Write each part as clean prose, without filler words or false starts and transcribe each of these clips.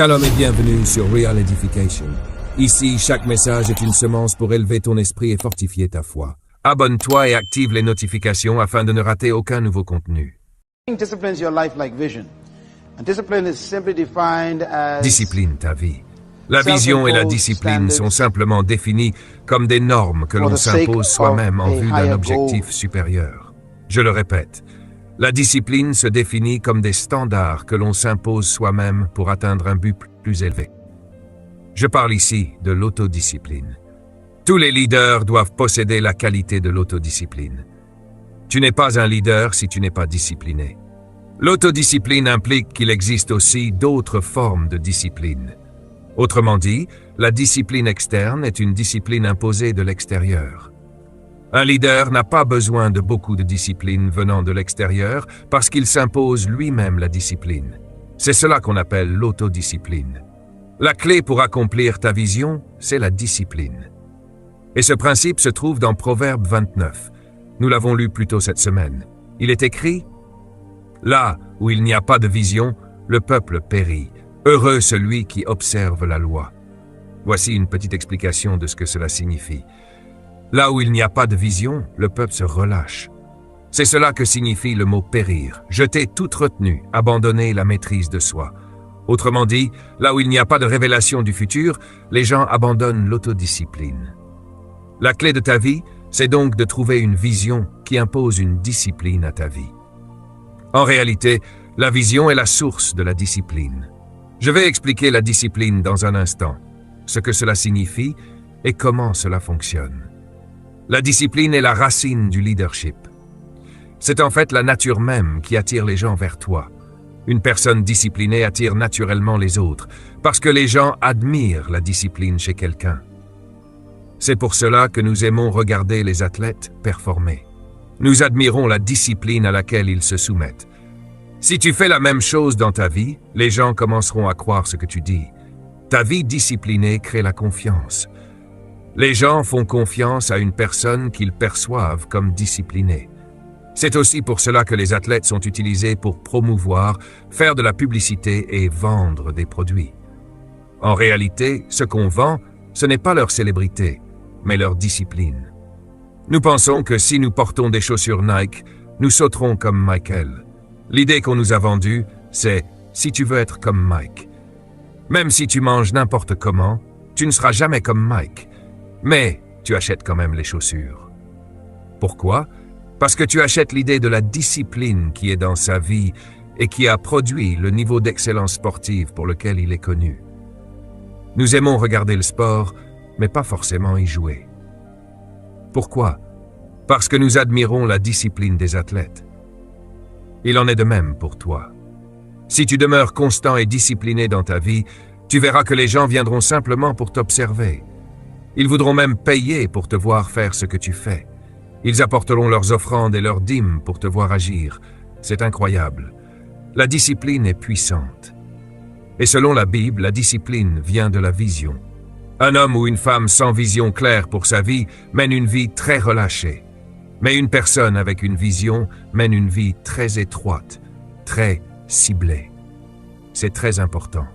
Shalom et bienvenue sur Real Edification. Ici, chaque message est une semence pour élever ton esprit et fortifier ta foi. Abonne-toi et active les notifications afin de ne rater aucun nouveau contenu. Disciplines your life like vision. And discipline is simply defined as Discipline ta vie. La vision et la discipline sont simplement définies comme des normes que l'on s'impose soi-même en vue d'un objectif supérieur. Je le répète, la discipline se définit comme des standards que l'on s'impose soi-même pour atteindre un but plus élevé. Je parle ici de l'autodiscipline. Tous les leaders doivent posséder la qualité de l'autodiscipline. Tu n'es pas un leader si tu n'es pas discipliné. L'autodiscipline implique qu'il existe aussi d'autres formes de discipline. Autrement dit, la discipline externe est une discipline imposée de l'extérieur. Un leader n'a pas besoin de beaucoup de discipline venant de l'extérieur parce qu'il s'impose lui-même la discipline. C'est cela qu'on appelle l'autodiscipline. La clé pour accomplir ta vision, c'est la discipline. Et ce principe se trouve dans Proverbe 29. Nous l'avons lu plus tôt cette semaine. Il est écrit « Là où il n'y a pas de vision, le peuple périt. Heureux celui qui observe la loi. » Voici une petite explication de ce que cela signifie. Là où il n'y a pas de vision, le peuple se relâche. C'est cela que signifie le mot périr, jeter toute retenue, abandonner la maîtrise de soi. Autrement dit, là où il n'y a pas de révélation du futur, les gens abandonnent l'autodiscipline. La clé de ta vie, c'est donc de trouver une vision qui impose une discipline à ta vie. En réalité, la vision est la source de la discipline. Je vais expliquer la discipline dans un instant, ce que cela signifie et comment cela fonctionne. La discipline est la racine du leadership. C'est en fait la nature même qui attire les gens vers toi. Une personne disciplinée attire naturellement les autres, parce que les gens admirent la discipline chez quelqu'un. C'est pour cela que nous aimons regarder les athlètes performer. Nous admirons la discipline à laquelle ils se soumettent. Si tu fais la même chose dans ta vie, les gens commenceront à croire ce que tu dis. Ta vie disciplinée crée la confiance. Les gens font confiance à une personne qu'ils perçoivent comme disciplinée. C'est aussi pour cela que les athlètes sont utilisés pour promouvoir, faire de la publicité et vendre des produits. En réalité, ce qu'on vend, ce n'est pas leur célébrité, mais leur discipline. Nous pensons que si nous portons des chaussures Nike, nous sauterons comme Michael. L'idée qu'on nous a vendue, c'est « si tu veux être comme Mike ». Même si tu manges n'importe comment, tu ne seras jamais comme Mike. Mais tu achètes quand même les chaussures. Pourquoi? Parce que tu achètes l'idée de la discipline qui est dans sa vie et qui a produit le niveau d'excellence sportive pour lequel il est connu. Nous aimons regarder le sport, mais pas forcément y jouer. Pourquoi? Parce que nous admirons la discipline des athlètes. Il en est de même pour toi. Si tu demeures constant et discipliné dans ta vie, tu verras que les gens viendront simplement pour t'observer. Ils voudront même payer pour te voir faire ce que tu fais. Ils apporteront leurs offrandes et leurs dîmes pour te voir agir. C'est incroyable. La discipline est puissante. Et selon la Bible, la discipline vient de la vision. Un homme ou une femme sans vision claire pour sa vie mène une vie très relâchée. Mais une personne avec une vision mène une vie très étroite, très ciblée. C'est très important.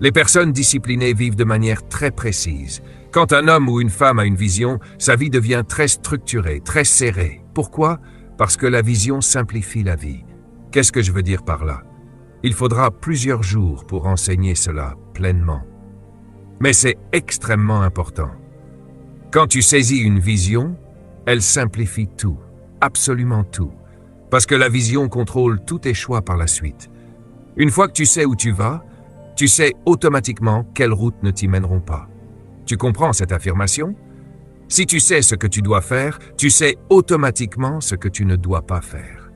Les personnes disciplinées vivent de manière très précise. Quand un homme ou une femme a une vision, sa vie devient très structurée, très serrée. Pourquoi? Parce que la vision simplifie la vie. Qu'est-ce que je veux dire par là? Il faudra plusieurs jours pour enseigner cela pleinement. Mais c'est extrêmement important. Quand tu saisis une vision, elle simplifie tout, absolument tout, parce que la vision contrôle tous tes choix par la suite. Une fois que tu sais où tu vas, tu sais automatiquement quelles routes ne t'y mèneront pas. Tu comprends cette affirmation? Si tu sais ce que tu dois faire, tu sais automatiquement ce que tu ne dois pas faire.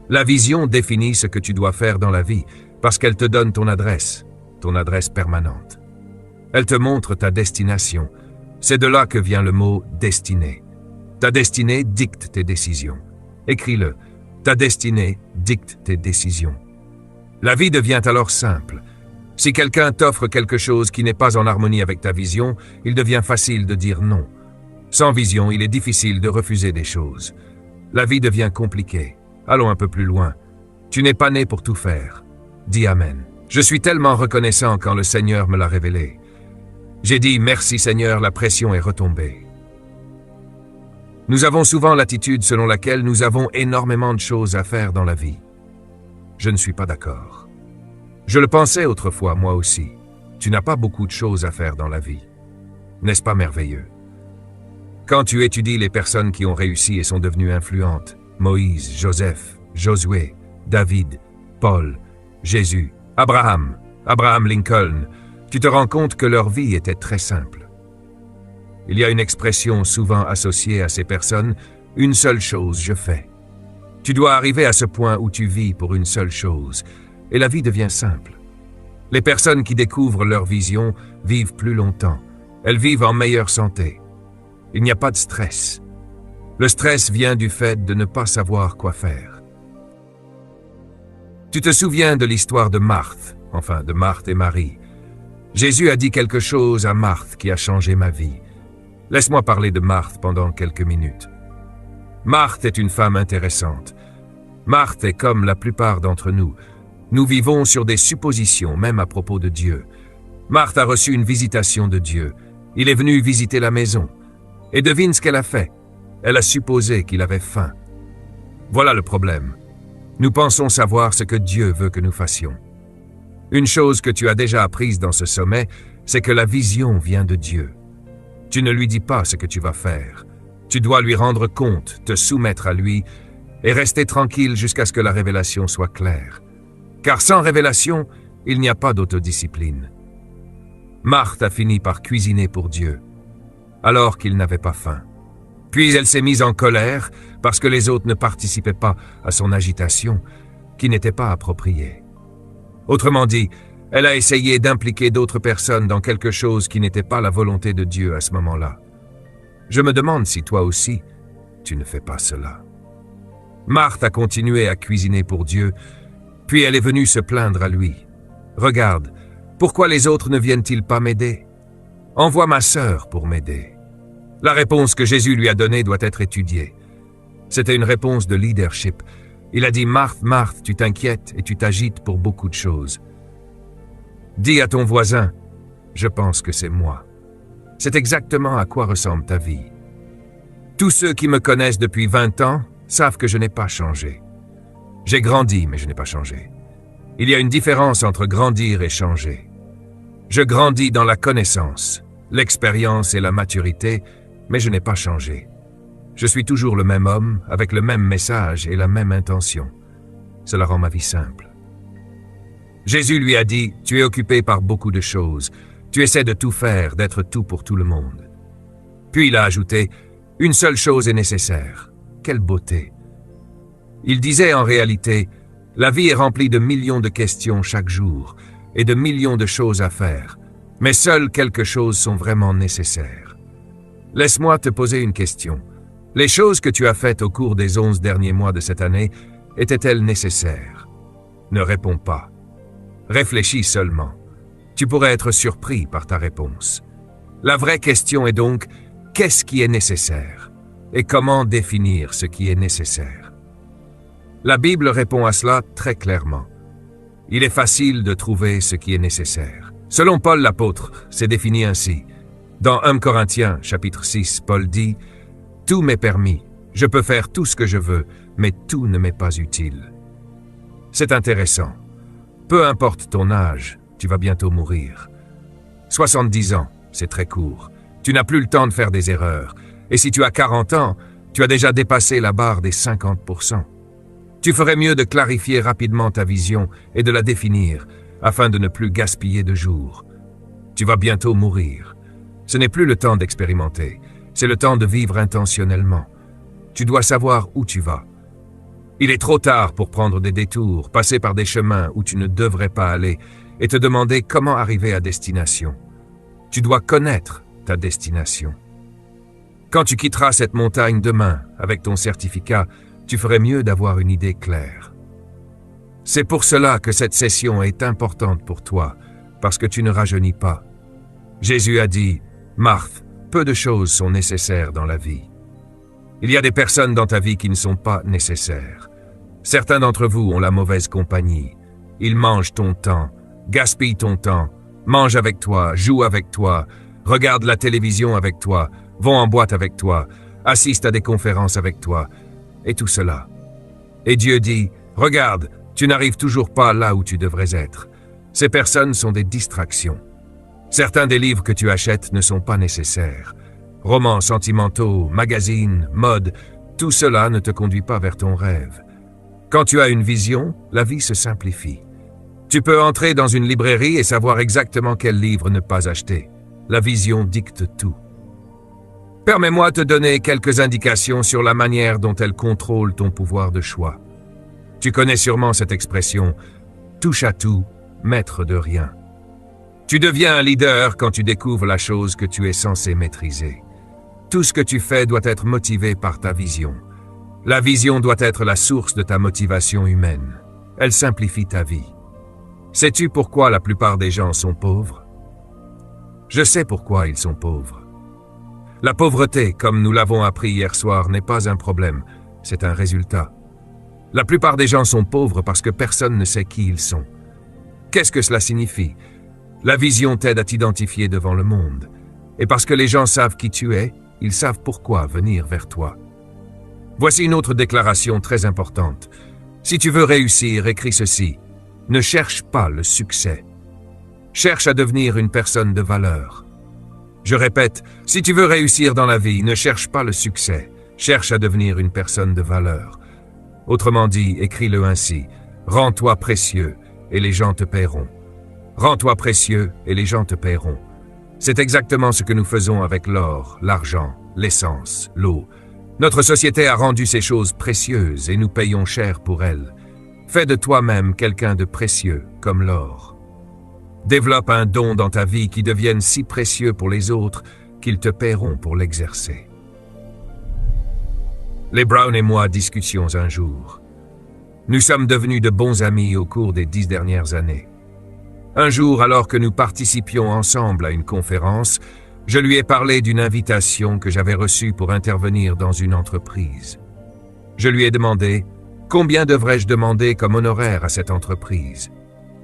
La vision définit ce que tu dois faire dans la vie, parce qu'elle te donne ton adresse permanente. Elle te montre ta destination. C'est de là que vient le mot « destinée ». Ta destinée dicte tes décisions. Écris-le. Ta destinée dicte tes décisions. La vie devient alors simple. Si quelqu'un t'offre quelque chose qui n'est pas en harmonie avec ta vision, il devient facile de dire non. Sans vision, il est difficile de refuser des choses. La vie devient compliquée. Allons un peu plus loin. Tu n'es pas né pour tout faire. Dis Amen. Je suis tellement reconnaissant quand le Seigneur me l'a révélé. J'ai dit « Merci Seigneur, la pression est retombée ». Nous avons souvent l'attitude selon laquelle nous avons énormément de choses à faire dans la vie. Je ne suis pas d'accord. Je le pensais autrefois, moi aussi. Tu n'as pas beaucoup de choses à faire dans la vie. N'est-ce pas merveilleux? Quand tu étudies les personnes qui ont réussi et sont devenues influentes, Moïse, Joseph, Josué, David, Paul, Jésus, Abraham Lincoln, tu te rends compte que leur vie était très simple. Il y a une expression souvent associée à ces personnes, « une seule chose je fais ». Tu dois arriver à ce point où tu vis pour une seule chose, et la vie devient simple. Les personnes qui découvrent leur vision vivent plus longtemps. Elles vivent en meilleure santé. Il n'y a pas de stress. Le stress vient du fait de ne pas savoir quoi faire. Tu te souviens de l'histoire de Marthe, enfin de Marthe et Marie. Jésus a dit quelque chose à Marthe qui a changé ma vie. Laisse-moi parler de Marthe pendant quelques minutes. Marthe est une femme intéressante. Marthe est comme la plupart d'entre nous. Nous vivons sur des suppositions, même à propos de Dieu. Marthe a reçu une visitation de Dieu. Il est venu visiter la maison. Et devine ce qu'elle a fait. Elle a supposé qu'il avait faim. Voilà le problème. Nous pensons savoir ce que Dieu veut que nous fassions. Une chose que tu as déjà apprise dans ce sommet, c'est que la vision vient de Dieu. Tu ne lui dis pas ce que tu vas faire. Tu dois lui rendre compte, te soumettre à lui et rester tranquille jusqu'à ce que la révélation soit claire. Car sans révélation, il n'y a pas d'autodiscipline. Marthe a fini par cuisiner pour Dieu, alors qu'il n'avait pas faim. Puis elle s'est mise en colère parce que les autres ne participaient pas à son agitation, qui n'était pas appropriée. Autrement dit, elle a essayé d'impliquer d'autres personnes dans quelque chose qui n'était pas la volonté de Dieu à ce moment-là. Je me demande si toi aussi, tu ne fais pas cela. Marthe a continué à cuisiner pour Dieu, puis elle est venue se plaindre à lui. « Regarde, pourquoi les autres ne viennent-ils pas m'aider? Envoie ma sœur pour m'aider. » La réponse que Jésus lui a donnée doit être étudiée. C'était une réponse de leadership. Il a dit « Marthe, Marthe, tu t'inquiètes et tu t'agites pour beaucoup de choses. » Dis à ton voisin « Je pense que c'est moi. » C'est exactement à quoi ressemble ta vie. Tous ceux qui me connaissent depuis 20 ans savent que je n'ai pas changé. J'ai grandi, mais je n'ai pas changé. Il y a une différence entre grandir et changer. Je grandis dans la connaissance, l'expérience et la maturité, mais je n'ai pas changé. Je suis toujours le même homme, avec le même message et la même intention. Cela rend ma vie simple. Jésus lui a dit « Tu es occupé par beaucoup de choses. Tu essaies de tout faire, d'être tout pour tout le monde. » Puis il a ajouté « Une seule chose est nécessaire. » Quelle beauté! Il disait en réalité « La vie est remplie de millions de questions chaque jour et de millions de choses à faire, mais seules quelques choses sont vraiment nécessaires. » Laisse-moi te poser une question. Les choses que tu as faites au cours des 11 derniers mois de cette année étaient-elles nécessaires? Ne réponds pas. Réfléchis seulement. Tu pourrais être surpris par ta réponse. La vraie question est donc, qu'est-ce qui est nécessaire? Et comment définir ce qui est nécessaire? La Bible répond à cela très clairement. Il est facile de trouver ce qui est nécessaire. Selon Paul l'apôtre, c'est défini ainsi. Dans 1 Corinthiens, chapitre 6, Paul dit « Tout m'est permis, je peux faire tout ce que je veux, mais tout ne m'est pas utile. » C'est intéressant. Peu importe ton âge, tu vas bientôt mourir. 70 ans, c'est très court. Tu n'as plus le temps de faire des erreurs. Et si tu as 40 ans, tu as déjà dépassé la barre des 50%. Tu ferais mieux de clarifier rapidement ta vision et de la définir, afin de ne plus gaspiller de jours. Tu vas bientôt mourir. Ce n'est plus le temps d'expérimenter, c'est le temps de vivre intentionnellement. Tu dois savoir où tu vas. Il est trop tard pour prendre des détours, passer par des chemins où tu ne devrais pas aller et te demander comment arriver à destination. Tu dois connaître ta destination. Quand tu quitteras cette montagne demain avec ton certificat, tu ferais mieux d'avoir une idée claire. C'est pour cela que cette session est importante pour toi, parce que tu ne rajeunis pas. Jésus a dit « Marthe, peu de choses sont nécessaires dans la vie. » Il y a des personnes dans ta vie qui ne sont pas nécessaires. Certains d'entre vous ont la mauvaise compagnie. Ils mangent ton temps, gaspille ton temps, mange avec toi, joue avec toi, regarde la télévision avec toi, vont en boîte avec toi, assiste à des conférences avec toi, et tout cela. Et Dieu dit, regarde, tu n'arrives toujours pas là où tu devrais être. Ces personnes sont des distractions. Certains des livres que tu achètes ne sont pas nécessaires. Romans sentimentaux, magazines, mode, tout cela ne te conduit pas vers ton rêve. Quand tu as une vision, la vie se simplifie. Tu peux entrer dans une librairie et savoir exactement quel livre ne pas acheter. La vision dicte tout. Permets-moi de te donner quelques indications sur la manière dont elle contrôle ton pouvoir de choix. Tu connais sûrement cette expression « touche à tout, maître de rien ». Tu deviens un leader quand tu découvres la chose que tu es censé maîtriser. Tout ce que tu fais doit être motivé par ta vision. La vision doit être la source de ta motivation humaine. Elle simplifie ta vie. Sais-tu pourquoi la plupart des gens sont pauvres? Je sais pourquoi ils sont pauvres. La pauvreté, comme nous l'avons appris hier soir, n'est pas un problème, c'est un résultat. La plupart des gens sont pauvres parce que personne ne sait qui ils sont. Qu'est-ce que cela signifie? La vision t'aide à t'identifier devant le monde. Et parce que les gens savent qui tu es, ils savent pourquoi venir vers toi. Voici une autre déclaration très importante. Si tu veux réussir, écris ceci. Ne cherche pas le succès. Cherche à devenir une personne de valeur. Je répète, si tu veux réussir dans la vie, ne cherche pas le succès. Cherche à devenir une personne de valeur. Autrement dit, écris-le ainsi. Rends-toi précieux et les gens te paieront. Rends-toi précieux et les gens te paieront. C'est exactement ce que nous faisons avec l'or, l'argent, l'essence, l'eau. Notre société a rendu ces choses précieuses et nous payons cher pour elles. Fais de toi-même quelqu'un de précieux, comme l'or. Développe un don dans ta vie qui devienne si précieux pour les autres qu'ils te paieront pour l'exercer. Les Brown et moi discutions un jour. Nous sommes devenus de bons amis au cours des 10 dernières années. Un jour, alors que nous participions ensemble à une conférence, je lui ai parlé d'une invitation que j'avais reçue pour intervenir dans une entreprise. Je lui ai demandé « Combien devrais-je demander comme honoraire à cette entreprise ?»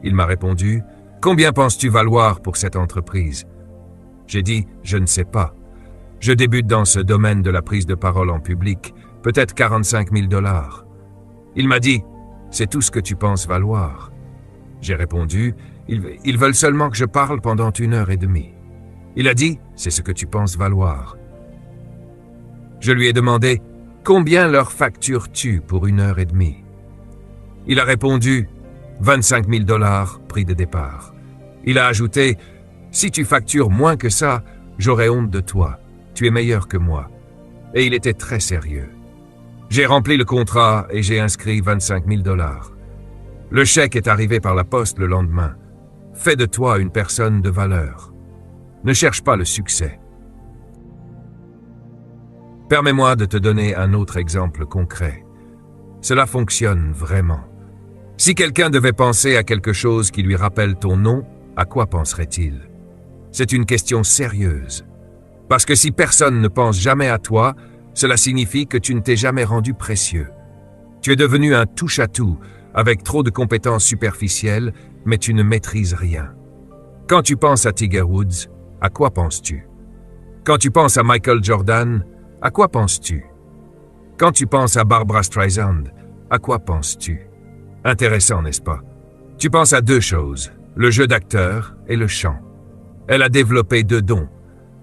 Il m'a répondu « Combien penses-tu valoir pour cette entreprise ?» J'ai dit « Je ne sais pas. Je débute dans ce domaine de la prise de parole en public, peut-être 45 000 $. Il m'a dit « C'est tout ce que tu penses valoir ?» J'ai répondu « Ils veulent seulement que je parle pendant 1h30. » Il a dit « C'est ce que tu penses valoir. » Je lui ai demandé « Combien leur factures-tu pour 1h30 ?» Il a répondu « 25 000 $, prix de départ. » Il a ajouté « Si tu factures moins que ça, j'aurai honte de toi. Tu es meilleur que moi. » Et il était très sérieux. J'ai rempli le contrat et j'ai inscrit 25 000 $. Le chèque est arrivé par la poste le lendemain. Fais de toi une personne de valeur. Ne cherche pas le succès. Permets-moi de te donner un autre exemple concret. Cela fonctionne vraiment. Si quelqu'un devait penser à quelque chose qui lui rappelle ton nom, à quoi penserait-il? C'est une question sérieuse. Parce que si personne ne pense jamais à toi, cela signifie que tu ne t'es jamais rendu précieux. Tu es devenu un touche-à-tout, avec trop de compétences superficielles, mais tu ne maîtrises rien. Quand tu penses à Tiger Woods, à quoi penses-tu? Quand tu penses à Michael Jordan, à quoi penses-tu? Quand tu penses à Barbra Streisand, à quoi penses-tu? Intéressant, n'est-ce pas? Tu penses à 2 choses, le jeu d'acteur et le chant. Elle a développé 2 dons.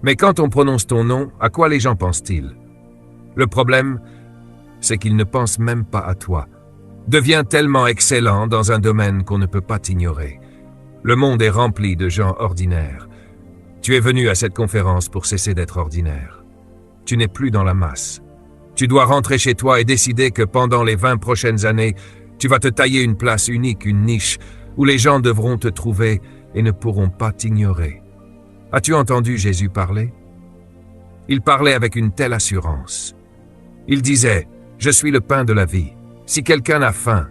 Mais quand on prononce ton nom, à quoi les gens pensent-ils? Le problème, c'est qu'ils ne pensent même pas à toi. Deviens tellement excellent dans un domaine qu'on ne peut pas t'ignorer. Le monde est rempli de gens ordinaires. Tu es venu à cette conférence pour cesser d'être ordinaire. Tu n'es plus dans la masse. Tu dois rentrer chez toi et décider que pendant les 20 prochaines années, tu vas te tailler une place unique, une niche, où les gens devront te trouver et ne pourront pas t'ignorer. As-tu entendu Jésus parler? Il parlait avec une telle assurance. Il disait, « Je suis le pain de la vie. Si quelqu'un a faim,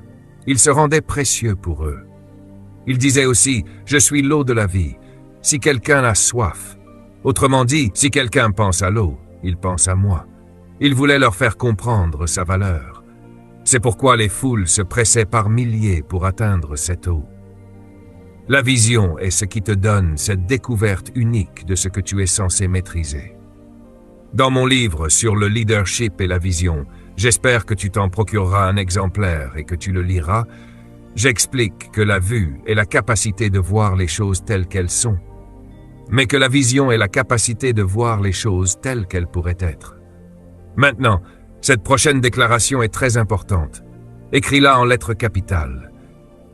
il se rendait précieux pour eux. » Il disait aussi, « Je suis l'eau de la vie. Si quelqu'un a soif. » Autrement dit, si quelqu'un pense à l'eau, il pense à moi. Il voulait leur faire comprendre sa valeur. C'est pourquoi les foules se pressaient par milliers pour atteindre cette eau. La vision est ce qui te donne cette découverte unique de ce que tu es censé maîtriser. Dans mon livre sur le leadership et la vision, j'espère que tu t'en procureras un exemplaire et que tu le liras, j'explique que la vue est la capacité de voir les choses telles qu'elles sont, mais que la vision est la capacité de voir les choses telles qu'elles pourraient être. Maintenant, cette prochaine déclaration est très importante. Écris-la en lettres capitales.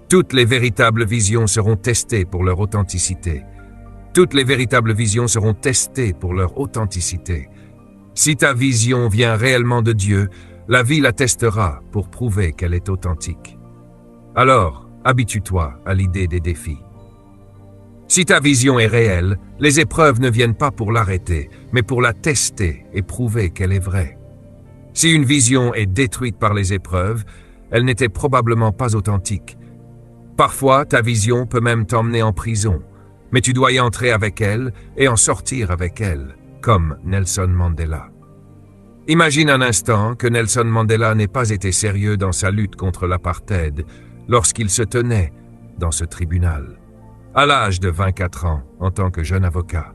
Toutes les véritables visions seront testées pour leur authenticité. Toutes les véritables visions seront testées pour leur authenticité. Si ta vision vient réellement de Dieu, la vie la testera pour prouver qu'elle est authentique. Alors, habitue-toi à l'idée des défis. Si ta vision est réelle, les épreuves ne viennent pas pour l'arrêter, mais pour la tester et prouver qu'elle est vraie. Si une vision est détruite par les épreuves, elle n'était probablement pas authentique. Parfois, ta vision peut même t'emmener en prison, mais tu dois y entrer avec elle et en sortir avec elle, comme Nelson Mandela. Imagine un instant que Nelson Mandela n'ait pas été sérieux dans sa lutte contre l'apartheid lorsqu'il se tenait dans ce tribunal, à l'âge de 24 ans, en tant que jeune avocat.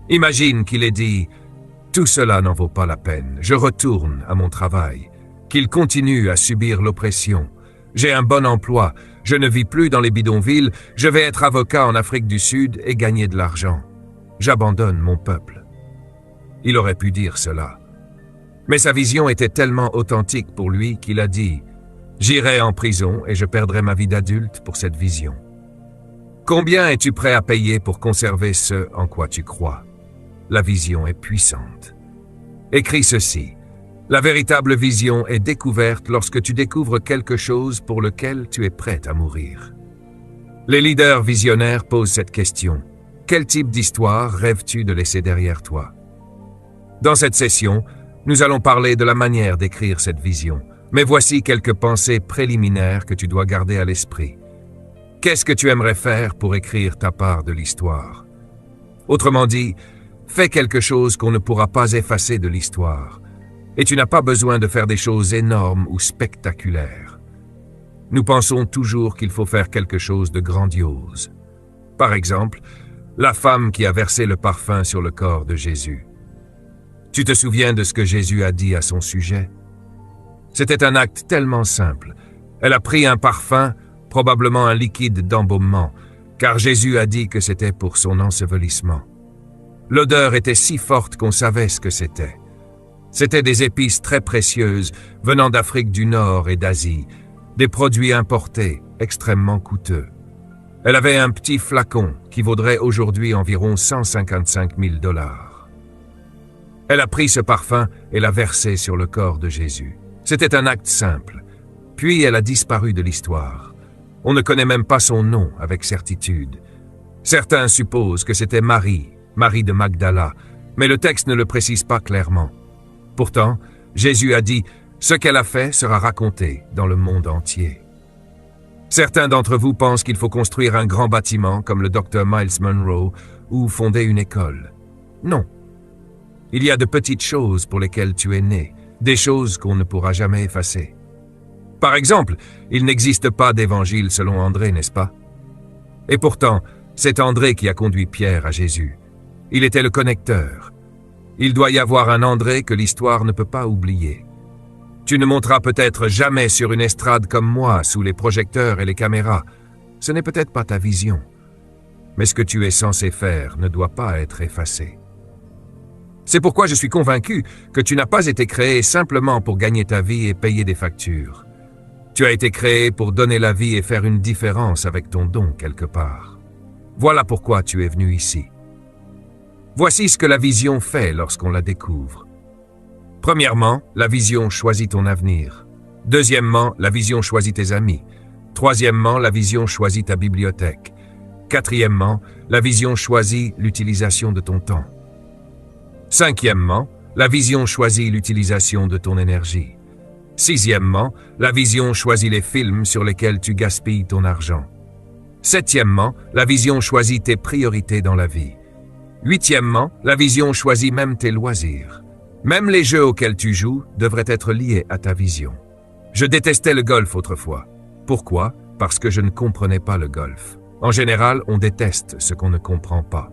Imagine qu'il ait dit « Tout cela n'en vaut pas la peine, je retourne à mon travail », qu'il continue à subir l'oppression. J'ai un bon emploi, je ne vis plus dans les bidonvilles, je vais être avocat en Afrique du Sud et gagner de l'argent. J'abandonne mon peuple. Il aurait pu dire cela. Mais sa vision était tellement authentique pour lui qu'il a dit « J'irai en prison et je perdrai ma vie d'adulte pour cette vision. » Combien es-tu prêt à payer pour conserver ce en quoi tu crois? La vision est puissante. Écris ceci. La véritable vision est découverte lorsque tu découvres quelque chose pour lequel tu es prêt à mourir. Les leaders visionnaires posent cette question. Quel type d'histoire rêves-tu de laisser derrière toi? Dans cette session, nous allons parler de la manière d'écrire cette vision, mais voici quelques pensées préliminaires que tu dois garder à l'esprit. Qu'est-ce que tu aimerais faire pour écrire ta part de l'histoire? Autrement dit, fais quelque chose qu'on ne pourra pas effacer de l'histoire. Et tu n'as pas besoin de faire des choses énormes ou spectaculaires. Nous pensons toujours qu'il faut faire quelque chose de grandiose. Par exemple, la femme qui a versé le parfum sur le corps de Jésus. Tu te souviens de ce que Jésus a dit à son sujet? C'était un acte tellement simple. Elle a pris un parfum, probablement un liquide d'embaumement, car Jésus a dit que c'était pour son ensevelissement. L'odeur était si forte qu'on savait ce que c'était. C'étaient des épices très précieuses venant d'Afrique du Nord et d'Asie, des produits importés, extrêmement coûteux. Elle avait un petit flacon qui vaudrait aujourd'hui environ 155 000 $. Elle a pris ce parfum et l'a versé sur le corps de Jésus. C'était un acte simple. Puis elle a disparu de l'histoire. On ne connaît même pas son nom avec certitude. Certains supposent que c'était Marie de Magdala, mais le texte ne le précise pas clairement. Pourtant, Jésus a dit « Ce qu'elle a fait sera raconté dans le monde entier ». Certains d'entre vous pensent qu'il faut construire un grand bâtiment comme le Dr Miles Monroe ou fonder une école. Non. Il y a de petites choses pour lesquelles tu es né, des choses qu'on ne pourra jamais effacer. Par exemple, il n'existe pas d'évangile selon André, n'est-ce pas? Et pourtant, c'est André qui a conduit Pierre à Jésus. Il était le connecteur. Il doit y avoir un André que l'histoire ne peut pas oublier. Tu ne monteras peut-être jamais sur une estrade comme moi, sous les projecteurs et les caméras. Ce n'est peut-être pas ta vision. Mais ce que tu es censé faire ne doit pas être effacé. C'est pourquoi je suis convaincu que tu n'as pas été créé simplement pour gagner ta vie et payer des factures. Tu as été créé pour donner la vie et faire une différence avec ton don quelque part. Voilà pourquoi tu es venu ici. Voici ce que la vision fait lorsqu'on la découvre. Premièrement, la vision choisit ton avenir. Deuxièmement, la vision choisit tes amis. Troisièmement, la vision choisit ta bibliothèque. Quatrièmement, la vision choisit l'utilisation de ton temps. Cinquièmement, la vision choisit l'utilisation de ton énergie. Sixièmement, la vision choisit les films sur lesquels tu gaspilles ton argent. Septièmement, la vision choisit tes priorités dans la vie. Huitièmement, la vision choisit même tes loisirs. Même les jeux auxquels tu joues devraient être liés à ta vision. Je détestais le golf autrefois. Pourquoi? Parce que je ne comprenais pas le golf. En général, on déteste ce qu'on ne comprend pas.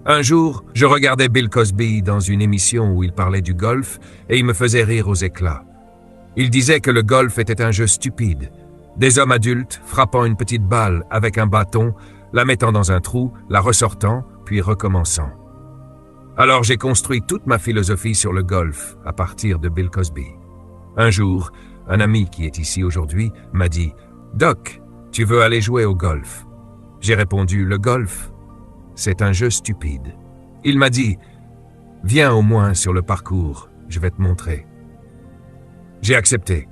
Un jour, je regardais Bill Cosby dans une émission où il parlait du golf et il me faisait rire aux éclats. Il disait que le golf était un jeu stupide. Des hommes adultes frappant une petite balle avec un bâton, la mettant dans un trou, la ressortant, puis recommençant. Alors j'ai construit toute ma philosophie sur le golf à partir de Bill Cosby. Un jour, un ami qui est ici aujourd'hui m'a dit « Doc, tu veux aller jouer au golf ?» J'ai répondu « Le golf, c'est un jeu stupide. » Il m'a dit « Viens au moins sur le parcours, je vais te montrer. » J'ai accepté.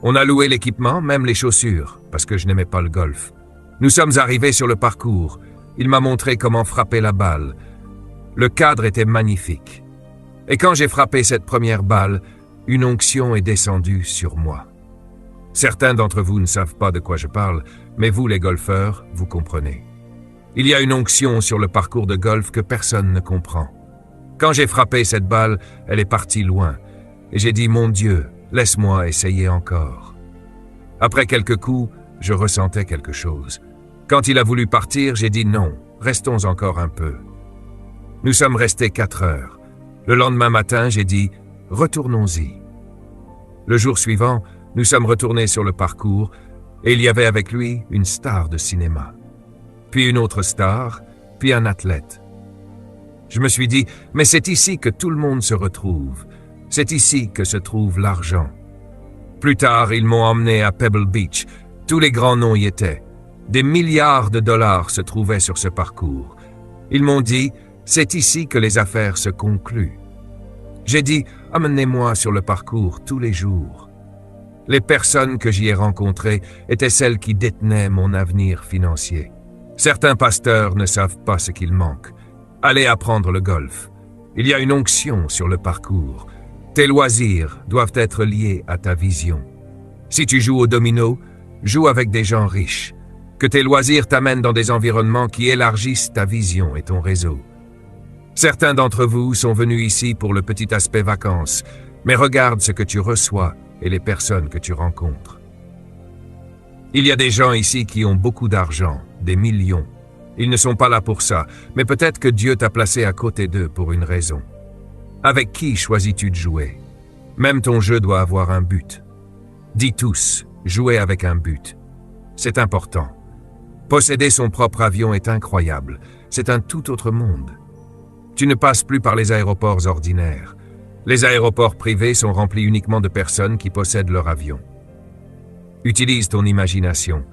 On a loué l'équipement, même les chaussures, parce que je n'aimais pas le golf. Nous sommes arrivés sur le parcours. Il m'a montré comment frapper la balle. Le cadre était magnifique. Et quand j'ai frappé cette première balle, une onction est descendue sur moi. Certains d'entre vous ne savent pas de quoi je parle, mais vous, les golfeurs, vous comprenez. Il y a une onction sur le parcours de golf que personne ne comprend. Quand j'ai frappé cette balle, elle est partie loin. Et j'ai dit, mon Dieu, laisse-moi essayer encore. Après quelques coups, je ressentais quelque chose. Quand il a voulu partir, j'ai dit non, restons encore un peu. Nous sommes restés 4 heures. Le lendemain matin, j'ai dit, retournons-y. Le jour suivant, nous sommes retournés sur le parcours et il y avait avec lui une star de cinéma. Puis une autre star, puis un athlète. Je me suis dit, mais c'est ici que tout le monde se retrouve. C'est ici que se trouve l'argent. Plus tard, ils m'ont emmené à Pebble Beach. Tous les grands noms y étaient. Des milliards de dollars se trouvaient sur ce parcours. Ils m'ont dit, c'est ici que les affaires se concluent. J'ai dit, amenez-moi sur le parcours tous les jours. Les personnes que j'y ai rencontrées étaient celles qui détenaient mon avenir financier. Certains pasteurs ne savent pas ce qu'il manque. Allez apprendre le golf. Il y a une onction sur le parcours. Tes loisirs doivent être liés à ta vision. Si tu joues au domino, joue avec des gens riches. Que tes loisirs t'amènent dans des environnements qui élargissent ta vision et ton réseau. Certains d'entre vous sont venus ici pour le petit aspect vacances, mais regarde ce que tu reçois et les personnes que tu rencontres. Il y a des gens ici qui ont beaucoup d'argent, des millions. Ils ne sont pas là pour ça, mais peut-être que Dieu t'a placé à côté d'eux pour une raison. Avec qui choisis-tu de jouer? Même ton jeu doit avoir un but. Dis tous, jouer avec un but. C'est important. Posséder son propre avion est incroyable. C'est un tout autre monde. Tu ne passes plus par les aéroports ordinaires. Les aéroports privés sont remplis uniquement de personnes qui possèdent leur avion. Utilise ton imagination.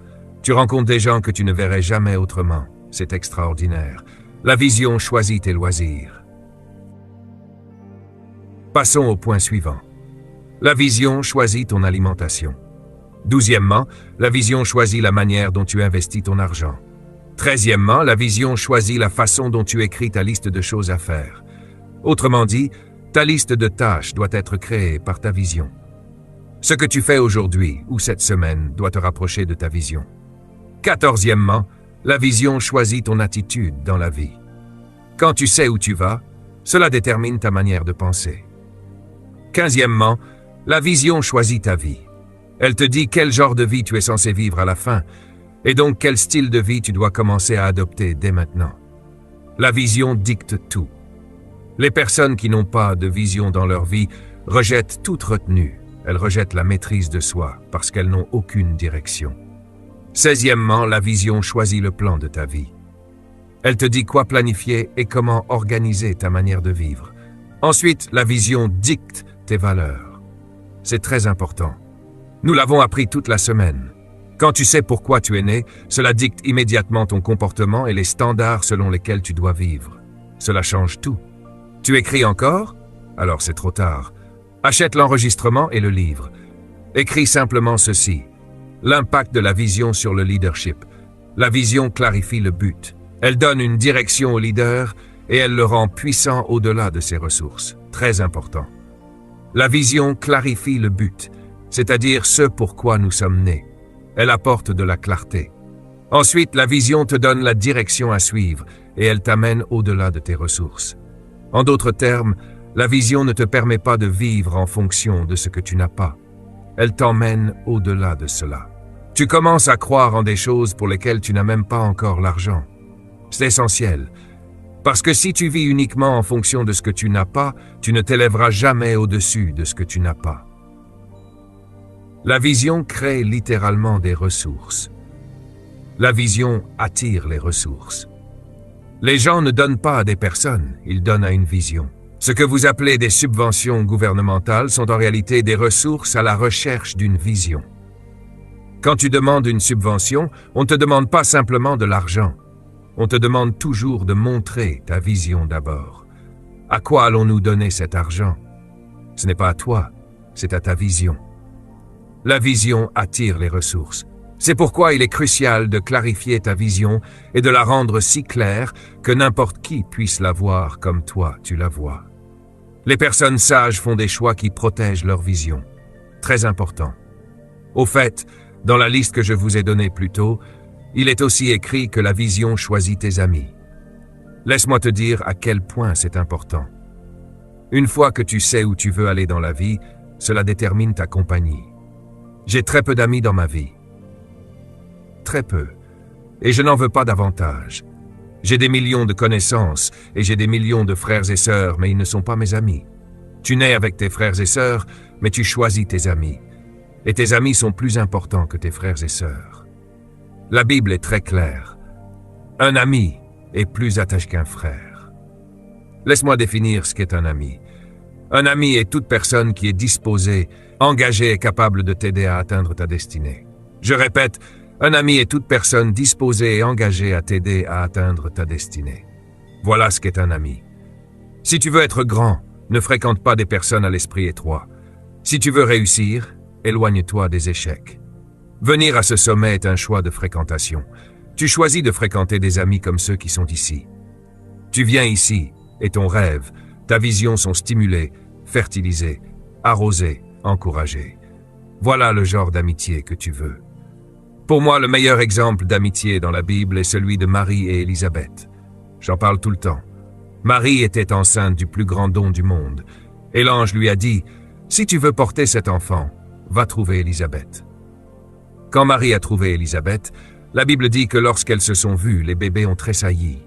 Tu rencontres des gens que tu ne verrais jamais autrement. C'est extraordinaire. La vision choisit tes loisirs. Passons au point suivant. La vision choisit ton alimentation. 12e, la vision choisit la manière dont tu investis ton argent. 13e, la vision choisit la façon dont tu écris ta liste de choses à faire. Autrement dit, ta liste de tâches doit être créée par ta vision. Ce que tu fais aujourd'hui ou cette semaine doit te rapprocher de ta vision. 14e, la vision choisit ton attitude dans la vie. Quand tu sais où tu vas, cela détermine ta manière de penser. 15e, la vision choisit ta vie. Elle te dit quel genre de vie tu es censé vivre à la fin, et donc quel style de vie tu dois commencer à adopter dès maintenant. La vision dicte tout. Les personnes qui n'ont pas de vision dans leur vie rejettent toute retenue. Elles rejettent la maîtrise de soi parce qu'elles n'ont aucune direction. 16e, la vision choisit le plan de ta vie. Elle te dit quoi planifier et comment organiser ta manière de vivre. Ensuite, la vision dicte tes valeurs. C'est très important. Nous l'avons appris toute la semaine. Quand tu sais pourquoi tu es né, cela dicte immédiatement ton comportement et les standards selon lesquels tu dois vivre. Cela change tout. Tu écris encore? Alors c'est trop tard. Achète l'enregistrement et le livre. Écris simplement ceci. L'impact de la vision sur le leadership. La vision clarifie le but. Elle donne une direction au leader et elle le rend puissant au-delà de ses ressources. Très important. La vision clarifie le but, c'est-à-dire ce pourquoi nous sommes nés. Elle apporte de la clarté. Ensuite, la vision te donne la direction à suivre et elle t'amène au-delà de tes ressources. En d'autres termes, la vision ne te permet pas de vivre en fonction de ce que tu n'as pas. Elle t'emmène au-delà de cela. Tu commences à croire en des choses pour lesquelles tu n'as même pas encore l'argent. C'est essentiel. Parce que si tu vis uniquement en fonction de ce que tu n'as pas, tu ne t'élèveras jamais au-dessus de ce que tu n'as pas. La vision crée littéralement des ressources. La vision attire les ressources. Les gens ne donnent pas à des personnes, ils donnent à une vision. Ce que vous appelez des subventions gouvernementales sont en réalité des ressources à la recherche d'une vision. Quand tu demandes une subvention, on ne te demande pas simplement de l'argent. On te demande toujours de montrer ta vision d'abord. À quoi allons-nous donner cet argent? Ce n'est pas à toi, c'est à ta vision. La vision attire les ressources. C'est pourquoi il est crucial de clarifier ta vision et de la rendre si claire que n'importe qui puisse la voir comme toi tu la vois. Les personnes sages font des choix qui protègent leur vision. Très important. Au fait, dans la liste que je vous ai donnée plus tôt, il est aussi écrit que la vision choisit tes amis. Laisse-moi te dire à quel point c'est important. Une fois que tu sais où tu veux aller dans la vie, cela détermine ta compagnie. J'ai très peu d'amis dans ma vie. Très peu. Et je n'en veux pas davantage. J'ai des millions de connaissances et j'ai des millions de frères et sœurs, mais ils ne sont pas mes amis. Tu nais avec tes frères et sœurs, mais tu choisis tes amis. Et tes amis sont plus importants que tes frères et sœurs. La Bible est très claire. Un ami est plus attaché qu'un frère. Laisse-moi définir ce qu'est un ami. Un ami est toute personne qui est disposée, engagée et capable de t'aider à atteindre ta destinée. Je répète, un ami est toute personne disposée et engagée à t'aider à atteindre ta destinée. Voilà ce qu'est un ami. Si tu veux être grand, ne fréquente pas des personnes à l'esprit étroit. Si tu veux réussir, éloigne-toi des échecs. Venir à ce sommet est un choix de fréquentation. Tu choisis de fréquenter des amis comme ceux qui sont ici. Tu viens ici, et ton rêve, ta vision sont stimulés, fertilisés, arrosés, encouragés. Voilà le genre d'amitié que tu veux. Pour moi, le meilleur exemple d'amitié dans la Bible est celui de Marie et Élisabeth. J'en parle tout le temps. Marie était enceinte du plus grand don du monde, et l'ange lui a dit « Si tu veux porter cet enfant, va trouver Élisabeth. » Quand Marie a trouvé Élisabeth, la Bible dit que lorsqu'elles se sont vues, les bébés ont tressailli.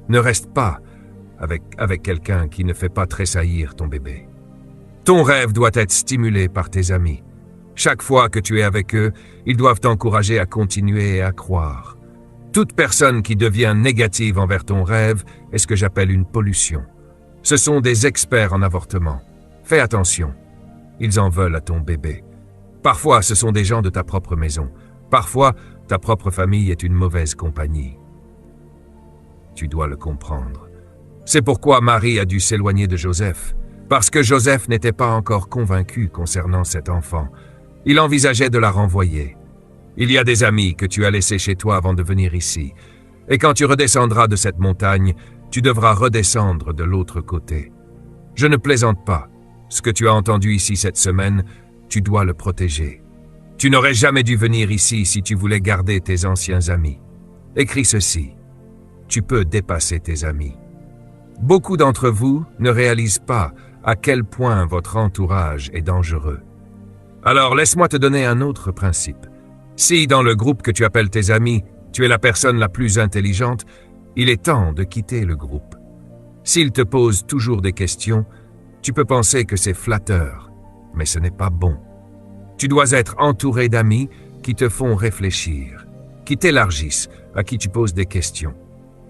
Ne reste pas avec quelqu'un qui ne fait pas tressaillir ton bébé. Ton rêve doit être stimulé par tes amis. Chaque fois que tu es avec eux, ils doivent t'encourager à continuer et à croire. Toute personne qui devient négative envers ton rêve est ce que j'appelle une pollution. Ce sont des experts en avortement. Fais attention. Ils en veulent à ton bébé. Parfois, ce sont des gens de ta propre maison. Parfois, ta propre famille est une mauvaise compagnie. Tu dois le comprendre. C'est pourquoi Marie a dû s'éloigner de Joseph, parce que Joseph n'était pas encore convaincu concernant cet enfant. Il envisageait de la renvoyer. Il y a des amis que tu as laissés chez toi avant de venir ici, et quand tu redescendras de cette montagne, tu devras redescendre de l'autre côté. Je ne plaisante pas. Ce que tu as entendu ici cette semaine, tu dois le protéger. Tu n'aurais jamais dû venir ici si tu voulais garder tes anciens amis. Écris ceci. Tu peux dépasser tes amis. Beaucoup d'entre vous ne réalisent pas à quel point votre entourage est dangereux. Alors laisse-moi te donner un autre principe. Si dans le groupe que tu appelles tes amis, tu es la personne la plus intelligente, il est temps de quitter le groupe. S'ils te posent toujours des questions, tu peux penser que c'est flatteur, mais ce n'est pas bon. Tu dois être entouré d'amis qui te font réfléchir, qui t'élargissent, à qui tu poses des questions.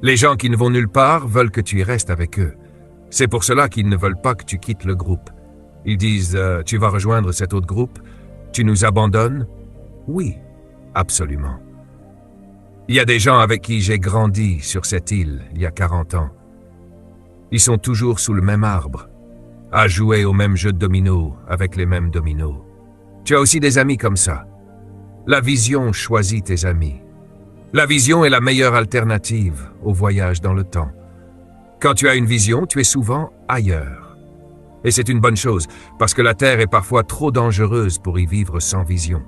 Les gens qui ne vont nulle part veulent que tu y restes avec eux. C'est pour cela qu'ils ne veulent pas que tu quittes le groupe. Ils disent « Tu vas rejoindre cet autre groupe? Tu nous abandonnes ?» Oui, absolument. Il y a des gens avec qui j'ai grandi sur cette île il y a 40 ans. Ils sont toujours sous le même arbre, à jouer au même jeu de dominos avec les mêmes dominos. Tu as aussi des amis comme ça. La vision choisit tes amis. La vision est la meilleure alternative au voyage dans le temps. Quand tu as une vision, tu es souvent ailleurs. Et c'est une bonne chose, parce que la Terre est parfois trop dangereuse pour y vivre sans vision.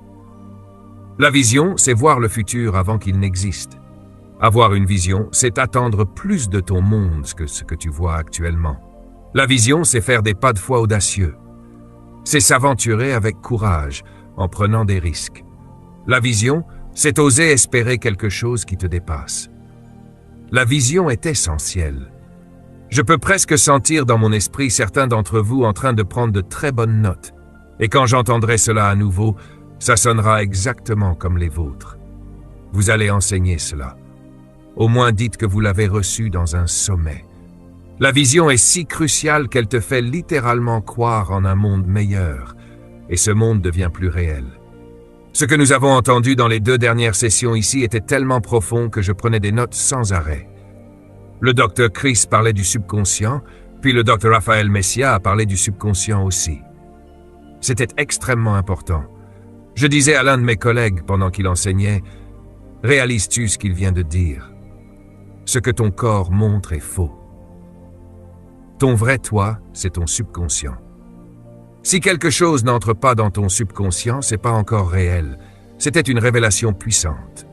La vision, c'est voir le futur avant qu'il n'existe. Avoir une vision, c'est attendre plus de ton monde que ce que tu vois actuellement. La vision, c'est faire des pas de foi audacieux. C'est s'aventurer avec courage, en prenant des risques. La vision, c'est oser espérer quelque chose qui te dépasse. La vision est essentielle. Je peux presque sentir dans mon esprit certains d'entre vous en train de prendre de très bonnes notes. Et quand j'entendrai cela à nouveau, ça sonnera exactement comme les vôtres. Vous allez enseigner cela. Au moins dites que vous l'avez reçu dans un sommet. La vision est si cruciale qu'elle te fait littéralement croire en un monde meilleur, et ce monde devient plus réel. Ce que nous avons entendu dans les 2 dernières sessions ici était tellement profond que je prenais des notes sans arrêt. Le Dr Chris parlait du subconscient, puis le Dr Raphaël Messia a parlé du subconscient aussi. C'était extrêmement important. Je disais à l'un de mes collègues pendant qu'il enseignait, « Réalises-tu ce qu'il vient de dire? Ce que ton corps montre est faux. Ton vrai toi, c'est ton subconscient. Si quelque chose n'entre pas dans ton subconscient, c'est pas encore réel. C'était une révélation puissante.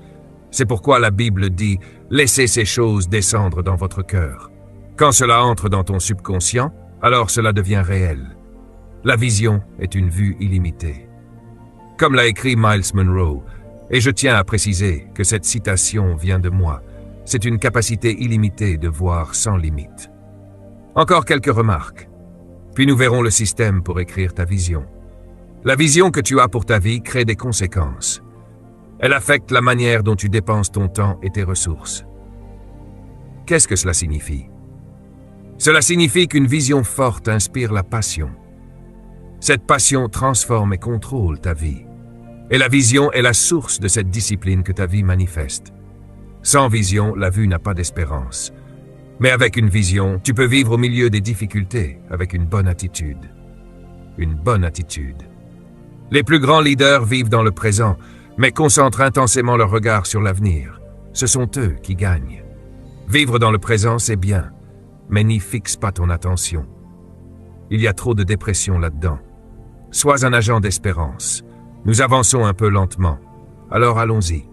C'est pourquoi la Bible dit « Laissez ces choses descendre dans votre cœur ». Quand cela entre dans ton subconscient, alors cela devient réel. La vision est une vue illimitée. Comme l'a écrit Miles Monroe, et je tiens à préciser que cette citation vient de moi, c'est une capacité illimitée de voir sans limite. Encore quelques remarques, puis nous verrons le système pour écrire ta vision. La vision que tu as pour ta vie crée des conséquences. Elle affecte la manière dont tu dépenses ton temps et tes ressources. Qu'est-ce que cela signifie? Cela signifie qu'une vision forte inspire la passion. Cette passion transforme et contrôle ta vie. Et la vision est la source de cette discipline que ta vie manifeste. Sans vision, la vue n'a pas d'espérance. Mais avec une vision, tu peux vivre au milieu des difficultés avec une bonne attitude. Une bonne attitude. Les plus grands leaders vivent dans le présent, mais concentrent intensément leur regard sur l'avenir. Ce sont eux qui gagnent. Vivre dans le présent, c'est bien, mais n'y fixe pas ton attention. Il y a trop de dépression là-dedans. Sois un agent d'espérance. Nous avançons un peu lentement. Alors allons-y.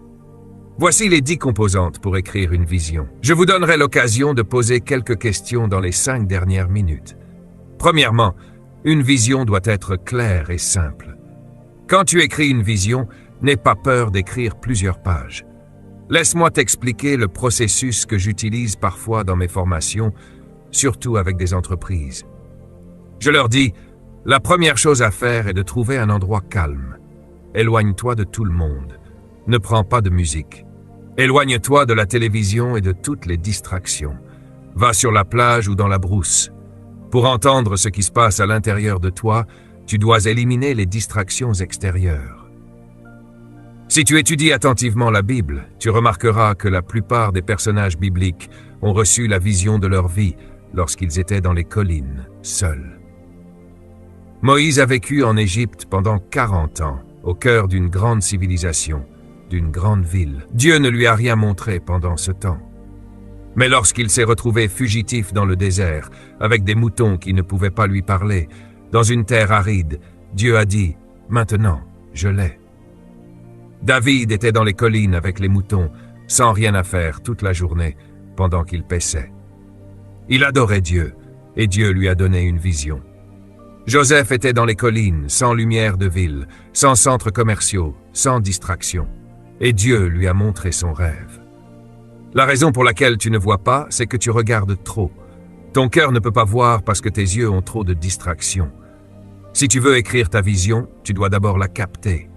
Voici les 10 composantes pour écrire une vision. Je vous donnerai l'occasion de poser quelques questions dans les 5 dernières minutes. Premièrement, une vision doit être claire et simple. Quand tu écris une vision, n'aie pas peur d'écrire plusieurs pages. Laisse-moi t'expliquer le processus que j'utilise parfois dans mes formations, surtout avec des entreprises. Je leur dis, la première chose à faire est de trouver un endroit calme. Éloigne-toi de tout le monde. Ne prends pas de musique. Éloigne-toi de la télévision et de toutes les distractions. Va sur la plage ou dans la brousse. Pour entendre ce qui se passe à l'intérieur de toi, tu dois éliminer les distractions extérieures. Si tu étudies attentivement la Bible, tu remarqueras que la plupart des personnages bibliques ont reçu la vision de leur vie lorsqu'ils étaient dans les collines, seuls. Moïse a vécu en Égypte pendant 40 ans, au cœur d'une grande civilisation, d'une grande ville. Dieu ne lui a rien montré pendant ce temps. Mais lorsqu'il s'est retrouvé fugitif dans le désert, avec des moutons qui ne pouvaient pas lui parler, dans une terre aride, Dieu a dit « Maintenant, je l'ai ». David était dans les collines avec les moutons, sans rien à faire toute la journée, pendant qu'il paissait. Il adorait Dieu, et Dieu lui a donné une vision. Joseph était dans les collines, sans lumière de ville, sans centres commerciaux, sans distraction. Et Dieu lui a montré son rêve. La raison pour laquelle tu ne vois pas, c'est que tu regardes trop. Ton cœur ne peut pas voir parce que tes yeux ont trop de distractions. Si tu veux écrire ta vision, tu dois d'abord la capter.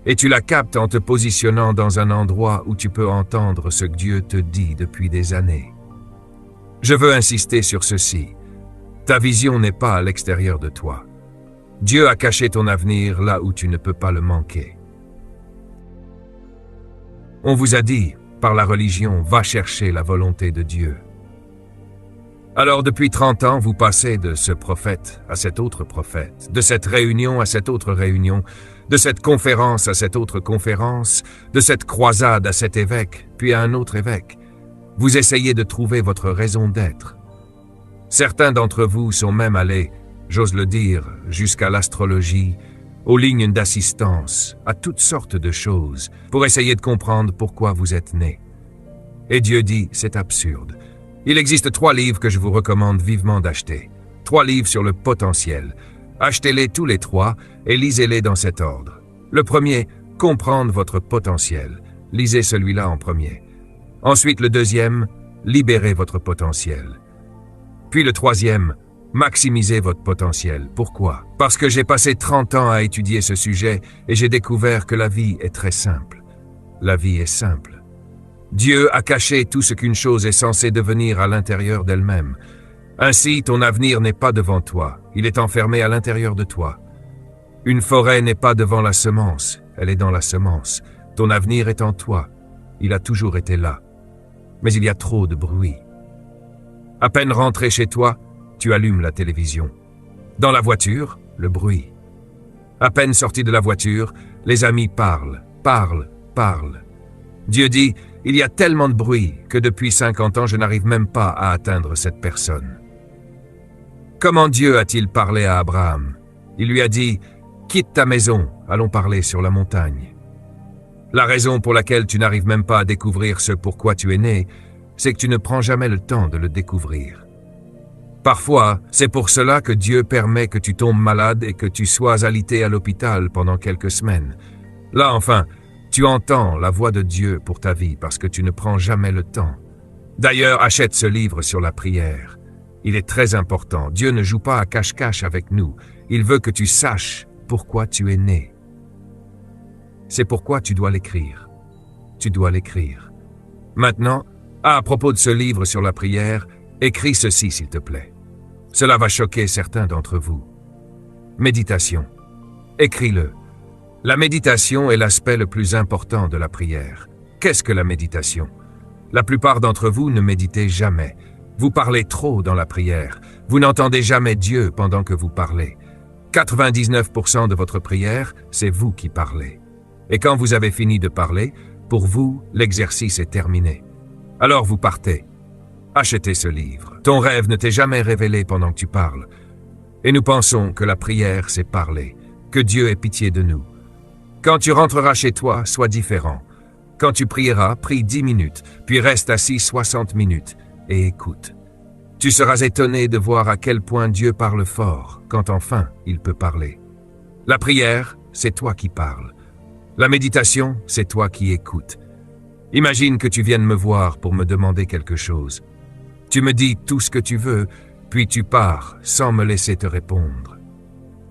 Et tu la captes en te positionnant dans un endroit où tu peux entendre ce que Dieu te dit depuis des années. Je veux insister sur ceci. Ta vision n'est pas à l'extérieur de toi. Dieu a caché ton avenir là où tu ne peux pas le manquer. On vous a dit, par la religion, va chercher la volonté de Dieu. Alors depuis 30 ans, vous passez de ce prophète à cet autre prophète, de cette réunion à cette autre réunion, de cette conférence à cette autre conférence, de cette croisade à cet évêque, puis à un autre évêque. Vous essayez de trouver votre raison d'être. Certains d'entre vous sont même allés, j'ose le dire, jusqu'à l'astrologie, aux lignes d'assistance, à toutes sortes de choses, pour essayer de comprendre pourquoi vous êtes nés. Et Dieu dit, c'est absurde. Il existe 3 livres que je vous recommande vivement d'acheter. 3 livres sur le potentiel. Achetez-les tous les 3 et lisez-les dans cet ordre. Le premier, comprendre votre potentiel. Lisez celui-là en premier. Ensuite, le deuxième, libérez votre potentiel. Puis le troisième, maximisez votre potentiel. Pourquoi? Parce que j'ai passé 30 ans à étudier ce sujet et j'ai découvert que la vie est très simple. La vie est simple. Dieu a caché tout ce qu'une chose est censée devenir à l'intérieur d'elle-même. Ainsi, ton avenir n'est pas devant toi, il est enfermé à l'intérieur de toi. Une forêt n'est pas devant la semence, elle est dans la semence. Ton avenir est en toi, il a toujours été là. Mais il y a trop de bruit. À peine rentré chez toi, tu allumes la télévision. Dans la voiture, le bruit. À peine sorti de la voiture, les amis parlent. Dieu dit, il y a tellement de bruit que depuis 50 ans, je n'arrive même pas à atteindre cette personne. Comment Dieu a-t-il parlé à Abraham? Il lui a dit, quitte ta maison, allons parler sur la montagne. La raison pour laquelle tu n'arrives même pas à découvrir ce pourquoi tu es né, c'est que tu ne prends jamais le temps de le découvrir. Parfois, c'est pour cela que Dieu permet que tu tombes malade et que tu sois alité à l'hôpital pendant quelques semaines. Là, enfin, tu entends la voix de Dieu pour ta vie parce que tu ne prends jamais le temps. D'ailleurs, achète ce livre sur la prière. Il est très important. Dieu ne joue pas à cache-cache avec nous. Il veut que tu saches pourquoi tu es né. C'est pourquoi tu dois l'écrire. Tu dois l'écrire. Maintenant, à propos de ce livre sur la prière, écris ceci s'il te plaît. Cela va choquer certains d'entre vous. Méditation. Écris-le. La méditation est l'aspect le plus important de la prière. Qu'est-ce que la méditation? La plupart d'entre vous ne méditez jamais. Vous parlez trop dans la prière. Vous n'entendez jamais Dieu pendant que vous parlez. 99% de votre prière, c'est vous qui parlez. Et quand vous avez fini de parler, pour vous, l'exercice est terminé. Alors vous partez. Achetez ce livre. Ton rêve ne t'est jamais révélé pendant que tu parles. Et nous pensons que la prière, c'est parler. Que Dieu ait pitié de nous. Quand tu rentreras chez toi, sois différent. Quand tu prieras, prie 10 minutes, puis reste assis 60 minutes et écoute. Tu seras étonné de voir à quel point Dieu parle fort quand enfin il peut parler. La prière, c'est toi qui parles. La méditation, c'est toi qui écoutes. Imagine que tu viennes me voir pour me demander quelque chose. Tu me dis tout ce que tu veux, puis tu pars sans me laisser te répondre.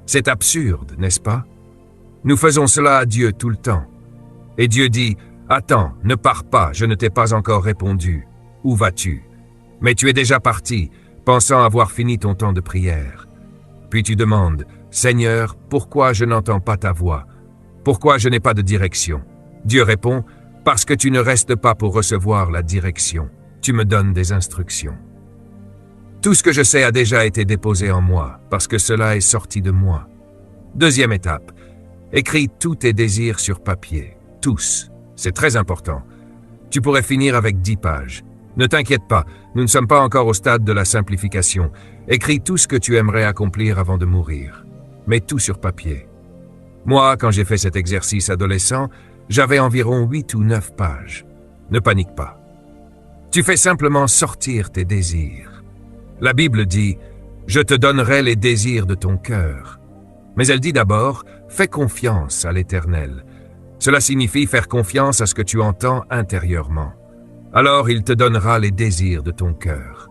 C'est absurde, n'est-ce pas? Nous faisons cela à Dieu tout le temps. Et Dieu dit, « Attends, ne pars pas, je ne t'ai pas encore répondu. Où vas-tu? » Mais tu es déjà parti, pensant avoir fini ton temps de prière. Puis tu demandes, « Seigneur, pourquoi je n'entends pas ta voix? Pourquoi je n'ai pas de direction? » Dieu répond, « Parce que tu ne restes pas pour recevoir la direction. Tu me donnes des instructions. » Tout ce que je sais a déjà été déposé en moi, parce que cela est sorti de moi. Deuxième étape. Écris tous tes désirs sur papier. Tous. C'est très important. Tu pourrais finir avec 10 pages. Ne t'inquiète pas, nous ne sommes pas encore au stade de la simplification. Écris tout ce que tu aimerais accomplir avant de mourir. Mets tout sur papier. Moi, quand j'ai fait cet exercice adolescent, j'avais environ 8 ou 9 pages. Ne panique pas. Tu fais simplement sortir tes désirs. La Bible dit « Je te donnerai les désirs de ton cœur ». Mais elle dit d'abord « Fais confiance à l'Éternel ». Cela signifie faire confiance à ce que tu entends intérieurement. Alors il te donnera les désirs de ton cœur.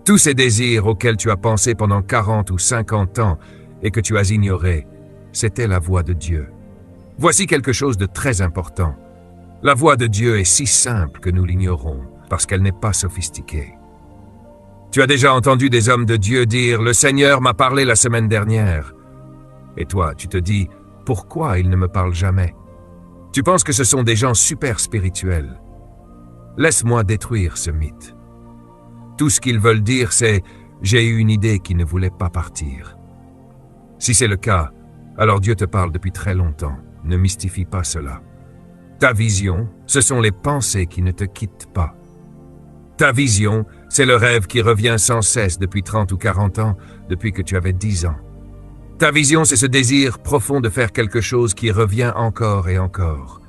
Tous ces désirs auxquels tu as pensé pendant 40 ou 50 ans et que tu as ignorés, c'était la voix de Dieu. Voici quelque chose de très important. La voix de Dieu est si simple que nous l'ignorons, parce qu'elle n'est pas sophistiquée. Tu as déjà entendu des hommes de Dieu dire « Le Seigneur m'a parlé la semaine dernière ». Et toi, tu te dis « Pourquoi il ne me parle jamais ?» Tu penses que ce sont des gens super spirituels. Laisse-moi détruire ce mythe. Tout ce qu'ils veulent dire, c'est « J'ai eu une idée qui ne voulait pas partir ». Si c'est le cas, alors Dieu te parle depuis très longtemps. Ne mystifie pas cela. Ta vision, ce sont les pensées qui ne te quittent pas. Ta vision, c'est le rêve qui revient sans cesse depuis 30 ou 40 ans, depuis que tu avais 10 ans. Ta vision, c'est ce désir profond de faire quelque chose qui revient encore et encore.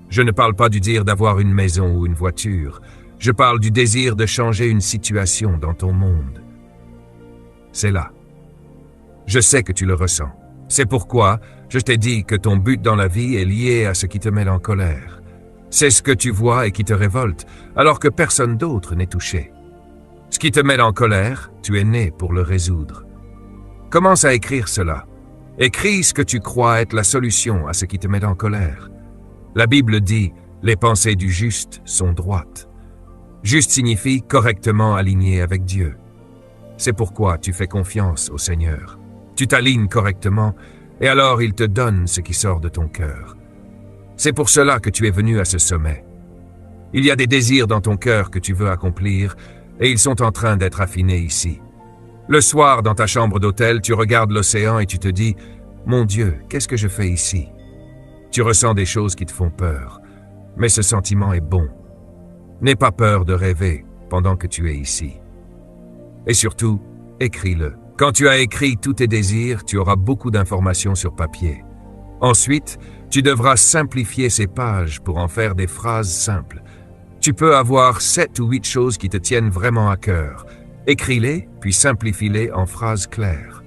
Je ne parle pas du désir d'avoir une maison ou une voiture. Je parle du désir de changer une situation dans ton monde. C'est là. Je sais que tu le ressens. C'est pourquoi Je t'ai dit que ton but dans la vie est lié à ce qui te met en colère. C'est ce que tu vois et qui te révolte, alors que personne d'autre n'est touché. Ce qui te met en colère, tu es né pour le résoudre. Commence à écrire cela. Écris ce que tu crois être la solution à ce qui te met en colère. La Bible dit « Les pensées du juste sont droites ». Juste signifie correctement aligné avec Dieu. C'est pourquoi tu fais confiance au Seigneur. Tu t'alignes correctement et alors il te donne ce qui sort de ton cœur. C'est pour cela que tu es venu à ce sommet. Il y a des désirs dans ton cœur que tu veux accomplir et ils sont en train d'être affinés ici. Le soir, dans ta chambre d'hôtel, tu regardes l'océan et tu te dis « Mon Dieu, qu'est-ce que je fais ici ?» Tu ressens des choses qui te font peur, mais ce sentiment est bon. N'aie pas peur de rêver pendant que tu es ici. Et surtout, écris-le. Quand tu as écrit tous tes désirs, tu auras beaucoup d'informations sur papier. Ensuite, tu devras simplifier ces pages pour en faire des phrases simples. Tu peux avoir 7 ou 8 choses qui te tiennent vraiment à cœur. Écris-les, puis simplifie-les en phrases claires.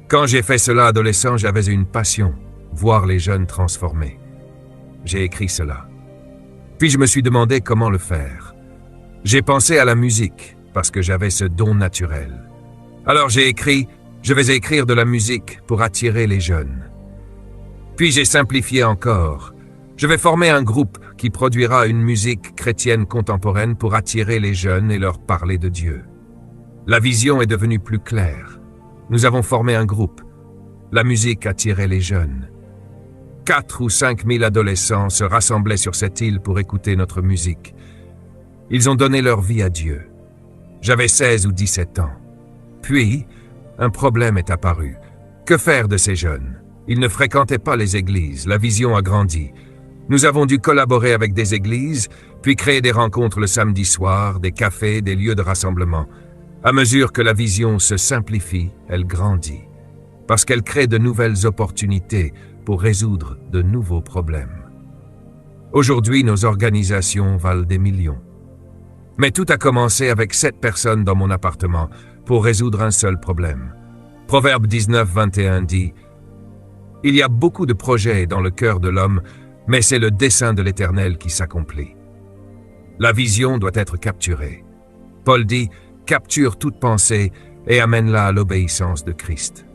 Quand j'ai fait cela adolescent, j'avais une passion, voir les jeunes transformés. J'ai écrit cela. Puis je me suis demandé comment le faire. J'ai pensé à la musique, parce que j'avais ce don naturel. Alors j'ai écrit « Je vais écrire de la musique pour attirer les jeunes ». Puis j'ai simplifié encore. Je vais former un groupe qui produira une musique chrétienne contemporaine pour attirer les jeunes et leur parler de Dieu. La vision est devenue plus claire. Nous avons formé un groupe. La musique attirait les jeunes. 4 ou 5 000 adolescents se rassemblaient sur cette île pour écouter notre musique. Ils ont donné leur vie à Dieu. J'avais 16 ou 17 ans. Puis, un problème est apparu. Que faire de ces jeunes? Ils ne fréquentaient pas les églises, la vision a grandi. Nous avons dû collaborer avec des églises, puis créer des rencontres le samedi soir, des cafés, des lieux de rassemblement. À mesure que la vision se simplifie, elle grandit, parce qu'elle crée de nouvelles opportunités pour résoudre de nouveaux problèmes. Aujourd'hui, nos organisations valent des millions. Mais tout a commencé avec 7 personnes dans mon appartement pour résoudre un seul problème. Proverbe 19, 21 dit « Il y a beaucoup de projets dans le cœur de l'homme, mais c'est le dessein de l'Éternel qui s'accomplit. » La vision doit être capturée. Paul dit « Capture toute pensée et amène-la à l'obéissance de Christ. »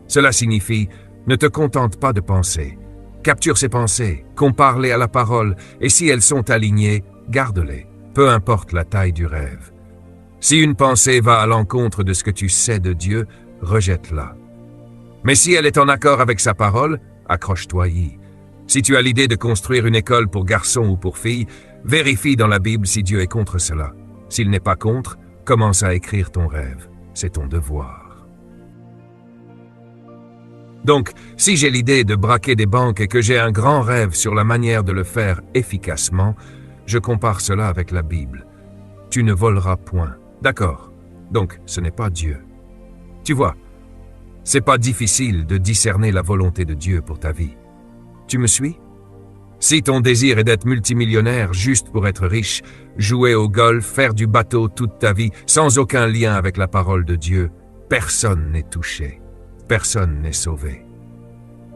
Cela signifie « Ne te contente pas de penser. Capture ces pensées, compare-les à la parole, et si elles sont alignées, garde-les, peu importe la taille du rêve. Si une pensée va à l'encontre de ce que tu sais de Dieu, rejette-la. Mais si elle est en accord avec sa parole, accroche-toi-y. Si tu as l'idée de construire une école pour garçons ou pour filles, vérifie dans la Bible si Dieu est contre cela. S'il n'est pas contre, commence à écrire ton rêve. C'est ton devoir. Donc, si j'ai l'idée de braquer des banques et que j'ai un grand rêve sur la manière de le faire efficacement, je compare cela avec la Bible. Tu ne voleras point. D'accord. Donc, ce n'est pas Dieu. Tu vois, c'est pas difficile de discerner la volonté de Dieu pour ta vie. Tu me suis? Si ton désir est d'être multimillionnaire juste pour être riche, jouer au golf, faire du bateau toute ta vie, sans aucun lien avec la parole de Dieu, personne n'est touché. Personne n'est sauvé.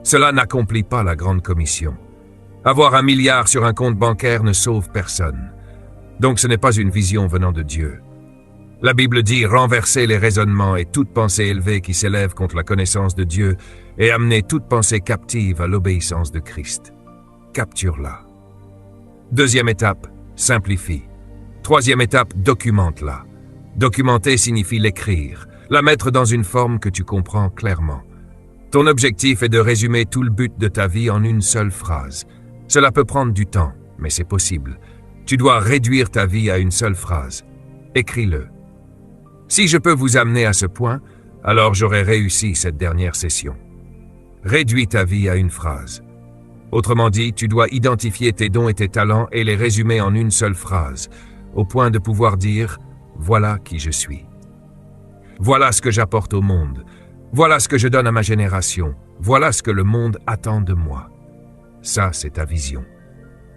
Cela n'accomplit pas la grande commission. Avoir 1 milliard sur un compte bancaire ne sauve personne. Donc ce n'est pas une vision venant de Dieu. La Bible dit « Renverser les raisonnements et toute pensée élevée qui s'élève contre la connaissance de Dieu et amener toute pensée captive à l'obéissance de Christ. » Capture-la. Deuxième étape, simplifie. Troisième étape, documente-la. Documenter signifie l'écrire, la mettre dans une forme que tu comprends clairement. Ton objectif est de résumer tout le but de ta vie en une seule phrase. Cela peut prendre du temps, mais c'est possible. Tu dois réduire ta vie à une seule phrase. Écris-le. Si je peux vous amener à ce point, alors j'aurai réussi cette dernière session. Réduis ta vie à une phrase. Autrement dit, tu dois identifier tes dons et tes talents et les résumer en une seule phrase, au point de pouvoir dire « Voilà qui je suis. Voilà ce que j'apporte au monde. Voilà ce que je donne à ma génération. Voilà ce que le monde attend de moi. » Ça, c'est ta vision.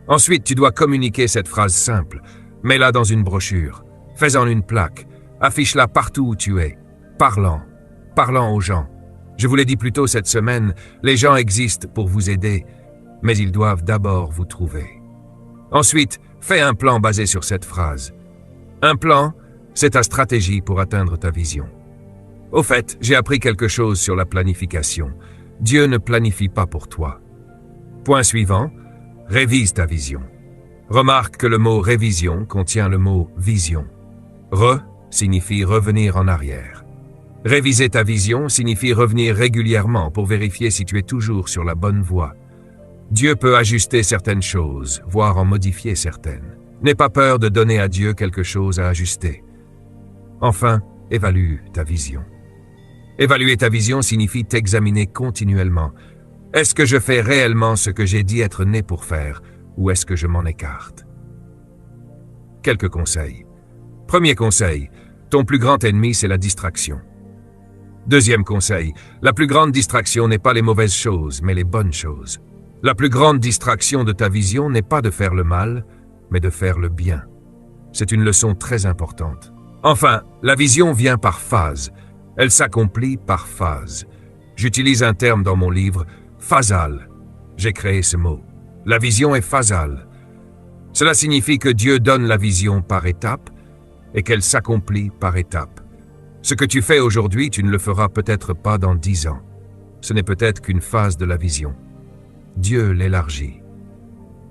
Ensuite, tu dois communiquer cette phrase simple. Mets-la dans une brochure. Fais-en une plaque. Affiche-la partout où tu es. Parlant aux gens. Je vous l'ai dit plus tôt cette semaine, les gens existent pour vous aider, mais ils doivent d'abord vous trouver. Ensuite, fais un plan basé sur cette phrase. Un plan, c'est ta stratégie pour atteindre ta vision. Au fait, j'ai appris quelque chose sur la planification. Dieu ne planifie pas pour toi. Point suivant, révise ta vision. Remarque que le mot révision contient le mot vision. Re signifie revenir en arrière. Réviser ta vision signifie revenir régulièrement pour vérifier si tu es toujours sur la bonne voie. Dieu peut ajuster certaines choses, voire en modifier certaines. N'aie pas peur de donner à Dieu quelque chose à ajuster. Enfin, évalue ta vision. Évaluer ta vision signifie t'examiner continuellement. Est-ce que je fais réellement ce que j'ai dit être né pour faire, ou est-ce que je m'en écarte? Quelques conseils. Premier conseil, ton plus grand ennemi, c'est la distraction. Deuxième conseil, la plus grande distraction n'est pas les mauvaises choses, mais les bonnes choses. La plus grande distraction de ta vision n'est pas de faire le mal, mais de faire le bien. C'est une leçon très importante. Enfin, la vision vient par phase. Elle s'accomplit par phase. J'utilise un terme dans mon livre, phasal. J'ai créé ce mot. La vision est phasale. Cela signifie que Dieu donne la vision par étapes et qu'elle s'accomplit par étapes. Ce que tu fais aujourd'hui, tu ne le feras peut-être pas dans 10 ans. Ce n'est peut-être qu'une phase de la vision. Dieu l'élargit.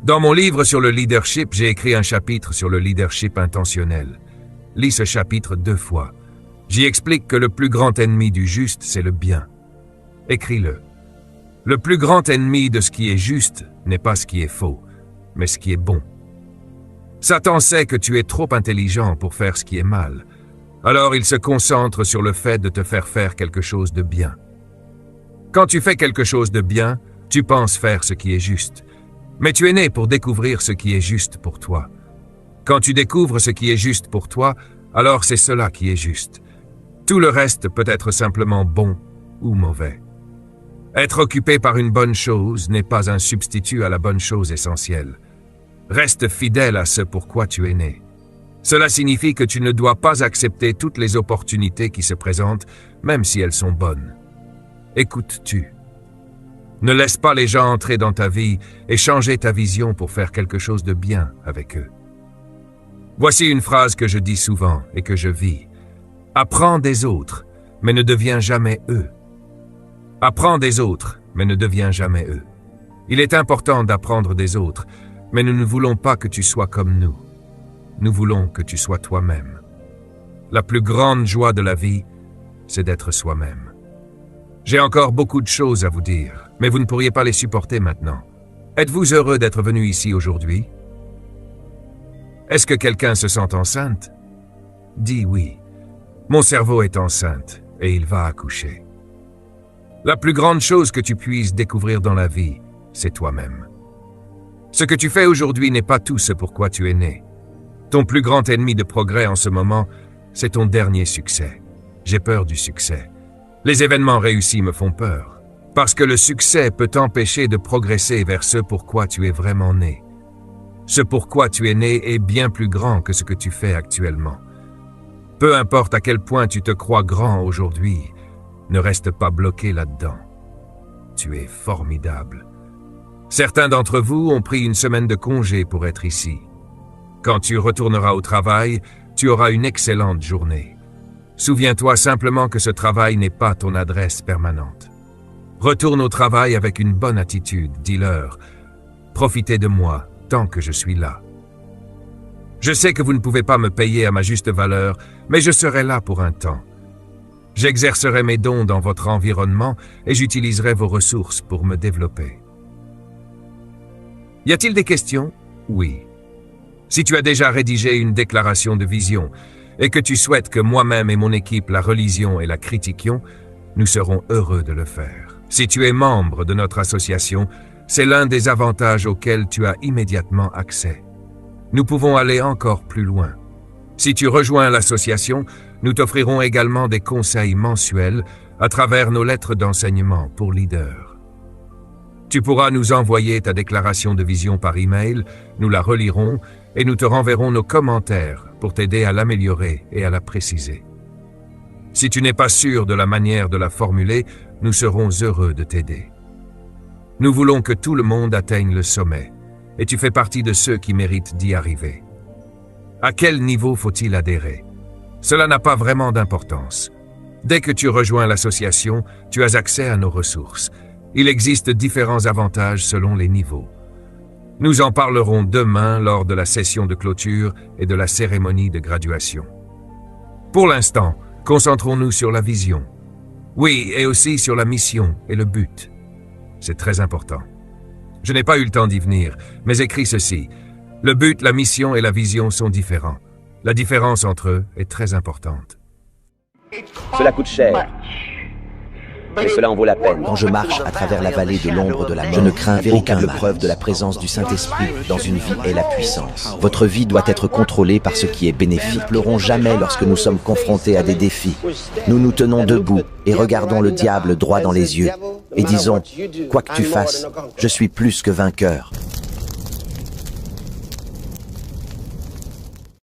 Dans mon livre sur le leadership, j'ai écrit un chapitre sur le leadership intentionnel. Lis ce chapitre 2 fois. J'y explique que le plus grand ennemi du juste, c'est le bien. Écris-le. Le plus grand ennemi de ce qui est juste n'est pas ce qui est faux, mais ce qui est bon. Satan sait que tu es trop intelligent pour faire ce qui est mal. Alors il se concentre sur le fait de te faire faire quelque chose de bien. Quand tu fais quelque chose de bien, tu penses faire ce qui est juste. Mais tu es né pour découvrir ce qui est juste pour toi. Quand tu découvres ce qui est juste pour toi, alors c'est cela qui est juste. Tout le reste peut être simplement bon ou mauvais. Être occupé par une bonne chose n'est pas un substitut à la bonne chose essentielle. Reste fidèle à ce pourquoi tu es né. Cela signifie que tu ne dois pas accepter toutes les opportunités qui se présentent, même si elles sont bonnes. Écoutes-tu. Ne laisse pas les gens entrer dans ta vie et changer ta vision pour faire quelque chose de bien avec eux. Voici une phrase que je dis souvent et que je vis. Apprends des autres, mais ne deviens jamais eux. Apprends des autres, mais ne deviens jamais eux. Il est important d'apprendre des autres, mais nous ne voulons pas que tu sois comme nous. Nous voulons que tu sois toi-même. La plus grande joie de la vie, c'est d'être soi-même. J'ai encore beaucoup de choses à vous dire, mais vous ne pourriez pas les supporter maintenant. Êtes-vous heureux d'être venu ici aujourd'hui? Est-ce que quelqu'un se sent enceinte? Dis oui. Mon cerveau est enceinte et il va accoucher. La plus grande chose que tu puisses découvrir dans la vie, c'est toi-même. Ce que tu fais aujourd'hui n'est pas tout ce pourquoi tu es né. Ton plus grand ennemi de progrès en ce moment, c'est ton dernier succès. J'ai peur du succès. Les événements réussis me font peur, parce que le succès peut t'empêcher de progresser vers ce pourquoi tu es vraiment né. Ce pourquoi tu es né est bien plus grand que ce que tu fais actuellement. Peu importe à quel point tu te crois grand aujourd'hui, ne reste pas bloqué là-dedans. Tu es formidable. Certains d'entre vous ont pris une semaine de congé pour être ici. Quand tu retourneras au travail, tu auras une excellente journée. Souviens-toi simplement que ce travail n'est pas ton adresse permanente. Retourne au travail avec une bonne attitude, dis-leur « Profitez de moi tant que je suis là ». Je sais que vous ne pouvez pas me payer à ma juste valeur, mais je serai là pour un temps. J'exercerai mes dons dans votre environnement et j'utiliserai vos ressources pour me développer. Y a-t-il des questions? Oui. Si tu as déjà rédigé une déclaration de vision et que tu souhaites que moi-même et mon équipe la relisions et la critiquions, nous serons heureux de le faire. Si tu es membre de notre association, c'est l'un des avantages auxquels tu as immédiatement accès. Nous pouvons aller encore plus loin. Si tu rejoins l'association, nous t'offrirons également des conseils mensuels à travers nos lettres d'enseignement pour leaders. Tu pourras nous envoyer ta déclaration de vision par email, nous la relirons et nous te renverrons nos commentaires pour t'aider à l'améliorer et à la préciser. Si tu n'es pas sûr de la manière de la formuler, nous serons heureux de t'aider. Nous voulons que tout le monde atteigne le sommet, et tu fais partie de ceux qui méritent d'y arriver. À quel niveau faut-il adhérer? Cela n'a pas vraiment d'importance. Dès que tu rejoins l'association, tu as accès à nos ressources. Il existe différents avantages selon les niveaux. Nous en parlerons demain lors de la session de clôture et de la cérémonie de graduation. Pour l'instant, concentrons-nous sur la vision. Oui, et aussi sur la mission et le but. C'est très important. Je n'ai pas eu le temps d'y venir, mais écris ceci. Le but, la mission et la vision sont différents. La différence entre eux est très importante. Cela coûte cher. Et cela en vaut la peine. Quand je marche à travers la vallée de l'ombre de la mort, je ne crains véritable preuve de la présence du Saint-Esprit dans une vie est la puissance. Votre vie doit être contrôlée par ce qui est bénéfique. Ne pleurons jamais lorsque nous sommes confrontés à des défis. Nous nous tenons debout et regardons le diable droit dans les yeux et disons, quoi que tu fasses, je suis plus que vainqueur.